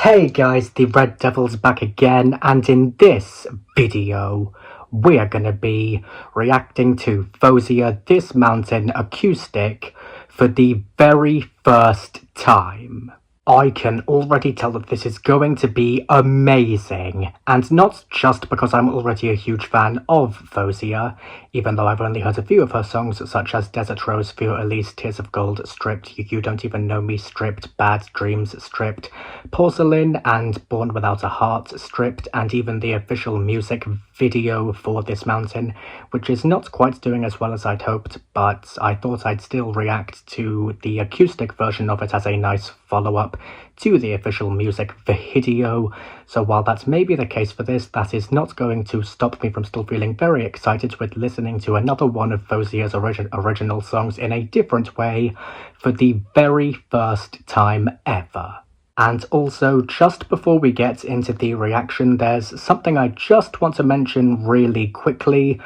Hey guys, the Red Devil's back again, and in this video, we are going to be reacting to Faouzia This Mountain Acoustic for the very first time. I can already tell that this is going to be amazing, and not just because I'm already a huge fan of Faouzia, even though I've only heard a few of her songs such as Desert Rose, For Elise, Tears of Gold, Stripped, You Don't Even Know Me, Stripped, Bad Dreams, Stripped, Porcelain, and Born Without a Heart, Stripped, and even the official music video for This Mountain, which is not quite doing as well as I'd hoped, but I thought I'd still react to the acoustic version of it as a nice follow-up to the official music video. So while that may be the case for this, that is not going to stop me from still feeling very excited with listening to another one of Faouzia's original songs in a different way for the very first time ever. And also, just before we get into the reaction, there's something I just want to mention really quickly.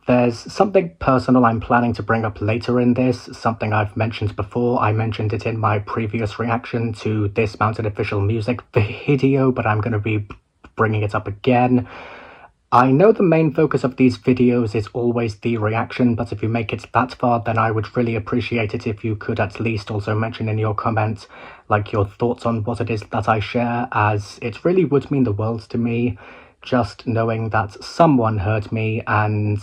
There's something personal I'm planning to bring up later in this, something I've mentioned before. I mentioned it in my previous reaction to This Mountain official music video, but I'm going to be bringing it up again. I know the main focus of these videos is always the reaction, but if you make it that far, then I would really appreciate it if you could at least also mention in your comments, like, your thoughts on what it is that I share, as it really would mean the world to me, just knowing that someone heard me, and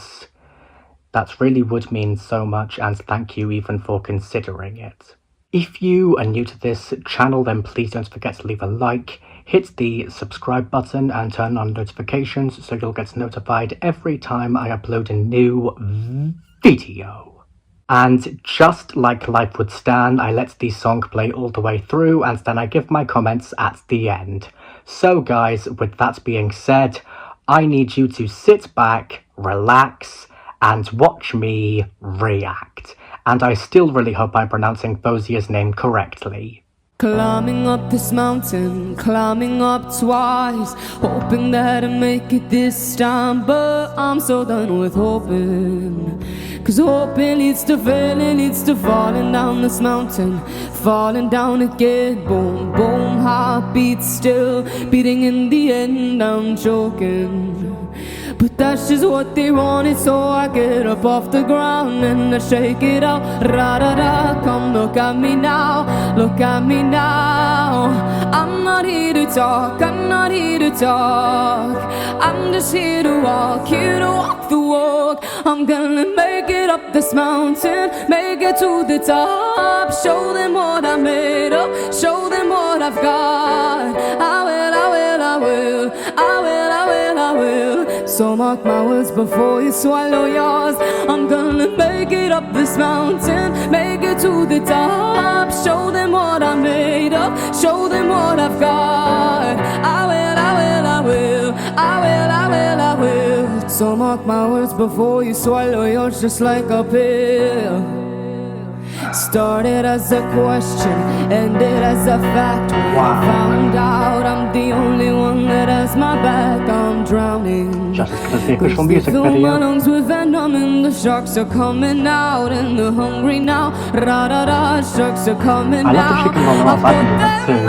that really would mean so much, and thank you even for considering it. If you are new to this channel, then please don't forget to leave a like, hit the subscribe button and turn on notifications so you'll get notified every time I upload a new video. And just like life would stand, I let the song play all the way through and then I give my comments at the end. So guys, with that being said, I need you to sit back, relax, and watch me react. And I still really hope I'm pronouncing Faouzia's name correctly. Climbing up this mountain, climbing up twice, hoping that I make it this time, but I'm so done with hoping. Cause hoping leads to failing, leads to falling down this mountain, falling down again. Boom, boom, heartbeat still beating, in the end I'm choking. But that's just what they wanted, so I get up off the ground and I shake it out. Ra-da-da, come look at me now, look at me now. I'm not here to talk, I'm not here to talk. I'm just here to walk the walk. I'm gonna make it up this mountain, make it to the top. Show them what I made of, show them what I've got. I will, I will, I will, I will, I will, I will. So mark my words before you swallow yours. I'm gonna make it up this mountain, make it to the top. Show them what I'm made of, show them what I've got. I will, I will, I will, I will, I will, I will. So mark my words before you swallow yours just like a pill. Started as a question, ended as a fact. When I found out I'm the only one that has my back, I'm drowning. Just because the official music video. My lungs with venom and the sharks are coming out, and they're hungry now. Ra-da-da, sharks are coming out. I love that she can roll off that too.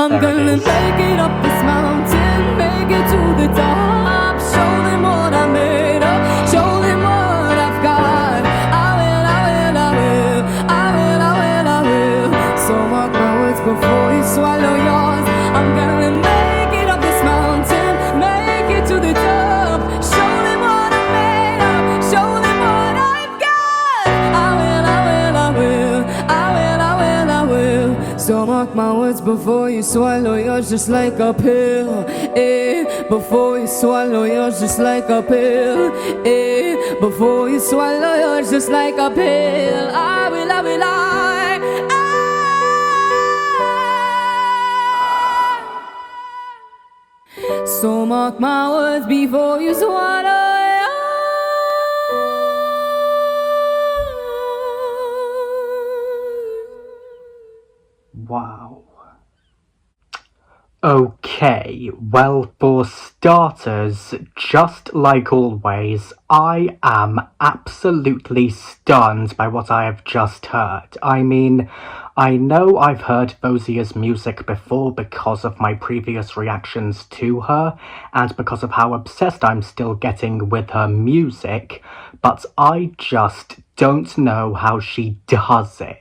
I'm gonna make it up this mountain, make it to the top. Show them what I made of, show them what I've got. I will, I will, I will, I will, I will, I will. So mark my words before you swallow yours. I'm gonna make it up this mountain, make it to the top. Show them what I made of, show them what I've got. I will, I will, I will, I will, I will, I will. So mark my words before you swallow yours just like a pill, eh? Before you swallow yours just like a pill, eh? Before you swallow yours just like a pill. I will, I will, So mark my words before you swallow. Wow. Okay, well, for starters, just like always, I am absolutely stunned by what I have just heard. I mean, I know I've heard Faouzia's music before because of my previous reactions to her, and because of how obsessed I'm still getting with her music, but I just don't know how she does it.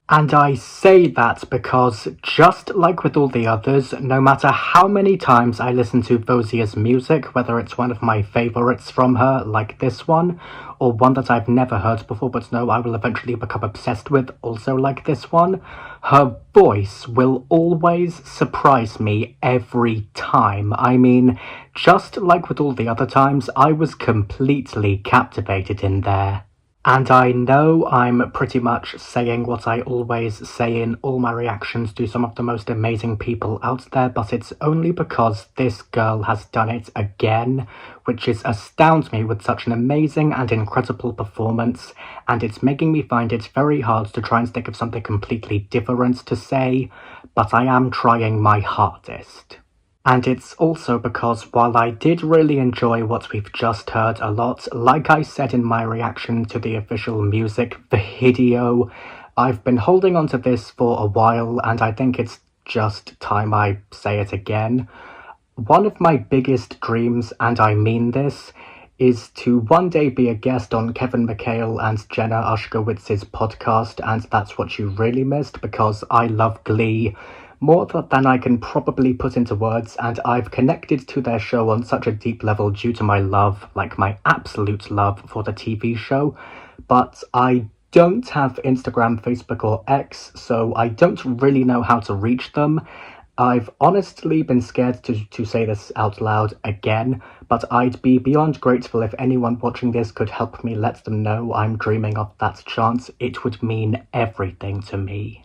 And I say that because, just like with all the others, no matter how many times I listen to Faouzia's music, whether it's one of my favourites from her, like this one, or one that I've never heard before but know I will eventually become obsessed with, also like this one, her voice will always surprise me every time. I mean, just like with all the other times, I was completely captivated in there. And I know I'm pretty much saying what I always say in all my reactions to some of the most amazing people out there, but it's only because this girl has done it again, which is astounds me with such an amazing and incredible performance, and it's making me find it very hard to try and think of something completely different to say, but I am trying my hardest. And it's also because while I did really enjoy what we've just heard a lot, like I said in my reaction to the official music video, I've been holding on to this for a while and I think it's just time I say it again. One of my biggest dreams, and I mean this, is to one day be a guest on Kevin McHale and Jenna Ushkowitz's podcast, and that's what you really missed because I love Glee more than I can probably put into words, and I've connected to their show on such a deep level due to my love, like my absolute love for the TV show, but I don't have Instagram, Facebook, or X, so I don't really know how to reach them. I've honestly been scared to say this out loud again, but I'd be beyond grateful if anyone watching this could help me let them know I'm dreaming of that chance. It would mean everything to me.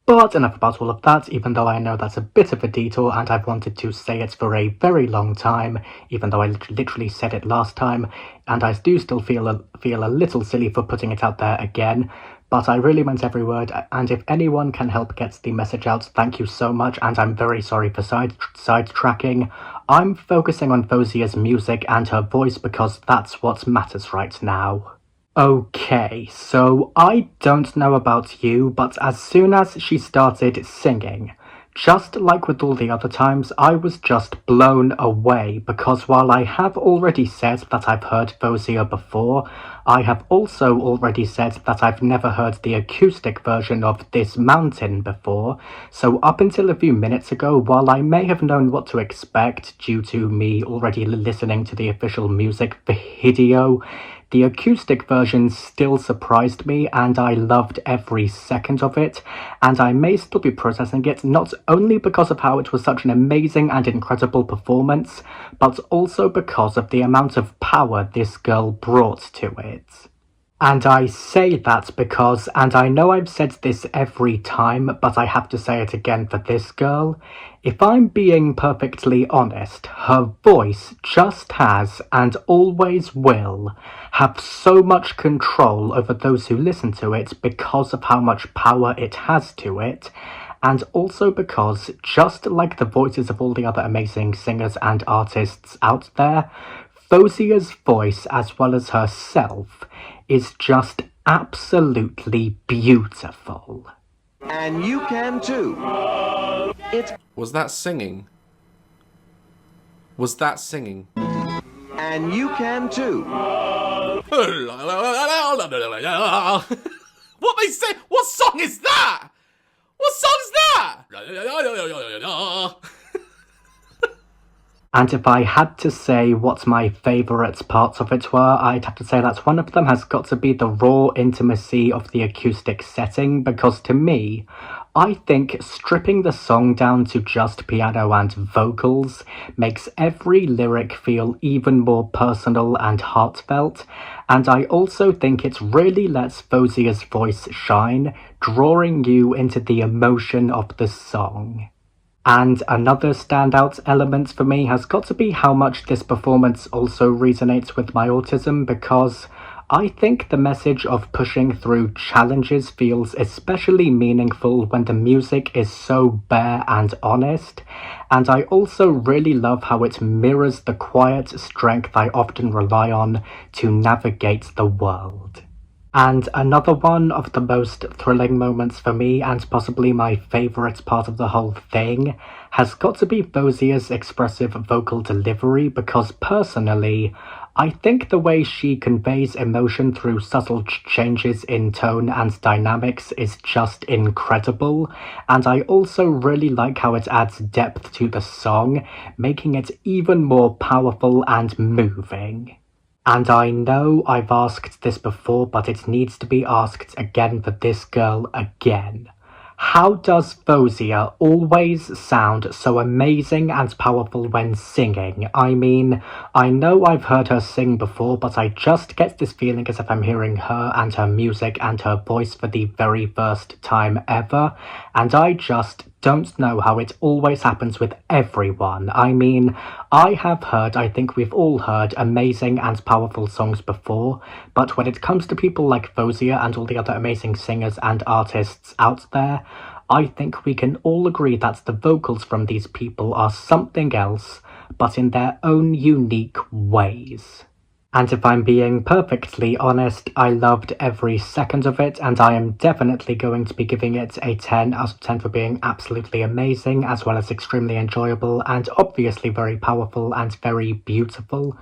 But enough about all of that, even though I know that's a bit of a detour and I've wanted to say it for a very long time, even though I literally said it last time, and I do still feel a little silly for putting it out there again, but I really meant every word, and if anyone can help get the message out, thank you so much, and I'm very sorry for sidetracking. I'm focusing on Faouzia's music and her voice because that's what matters right now. Okay, so I don't know about you, but as soon as she started singing, just like with all the other times, I was just blown away because while I have already said that I've heard Faouzia before, I have also already said that I've never heard the acoustic version of This Mountain before, so up until a few minutes ago, while I may have known what to expect due to me already listening to the official music video, the acoustic version still surprised me and I loved every second of it, and I may still be processing it not only because of how it was such an amazing and incredible performance, but also because of the amount of power this girl brought to it. And I say that because, and I know I've said this every time, but I have to say it again for this girl, if I'm being perfectly honest, her voice just has, and always will, have so much control over those who listen to it because of how much power it has to it, and also because, just like the voices of all the other amazing singers and artists out there, Faouzia's voice, as well as herself, is just absolutely beautiful. And you can too. Was that singing? Was that singing? And you can too. What they say? What song is that? What song's that? And if I had to say what my favourite parts of it were, I'd have to say that one of them has got to be the raw intimacy of the acoustic setting, because to me, I think stripping the song down to just piano and vocals makes every lyric feel even more personal and heartfelt, and I also think it really lets Faouzia's voice shine, drawing you into the emotion of the song. And another standout element for me has got to be how much this performance also resonates with my autism, because I think the message of pushing through challenges feels especially meaningful when the music is so bare and honest, and I also really love how it mirrors the quiet strength I often rely on to navigate the world. And another one of the most thrilling moments for me, and possibly my favourite part of the whole thing, has got to be Faouzia's expressive vocal delivery, because personally, I think the way she conveys emotion through subtle changes in tone and dynamics is just incredible, and I also really like how it adds depth to the song, making it even more powerful and moving. And I know I've asked this before, but it needs to be asked again for this girl again. How does Faouzia always sound so amazing and powerful when singing? I mean, I know I've heard her sing before, but I just get this feeling as if I'm hearing her and her music and her voice for the very first time ever, and I just don't know how it always happens with everyone. I mean, I think we've all heard amazing and powerful songs before, but when it comes to people like Faouzia and all the other amazing singers and artists out there, I think we can all agree that the vocals from these people are something else, but in their own unique ways. And if I'm being perfectly honest, I loved every second of it, and I am definitely going to be giving it a 10 out of 10 for being absolutely amazing, as well as extremely enjoyable, and obviously very powerful and very beautiful.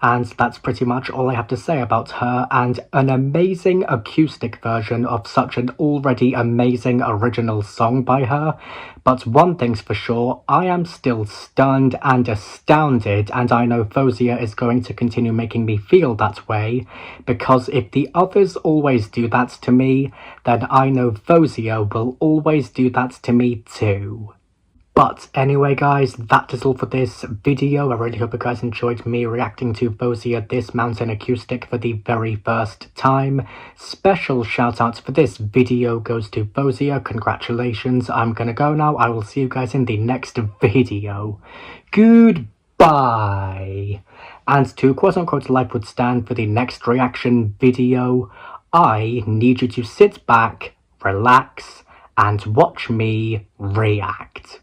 And that's pretty much all I have to say about her, and an amazing acoustic version of such an already amazing original song by her. But one thing's for sure, I am still stunned and astounded, and I know Faouzia is going to continue making me feel that way, because if the others always do that to me, then I know Faouzia will always do that to me too. But anyway guys, that is all for this video. I really hope you guys enjoyed me reacting to Faouzia This Mountain Acoustic for the very first time. Special shout out for this video goes to Faouzia. Congratulations. I'm gonna go now. I will see you guys in the next video. Goodbye. And to quote-unquote life would stand for the next reaction video, I need you to sit back, relax, and watch me react.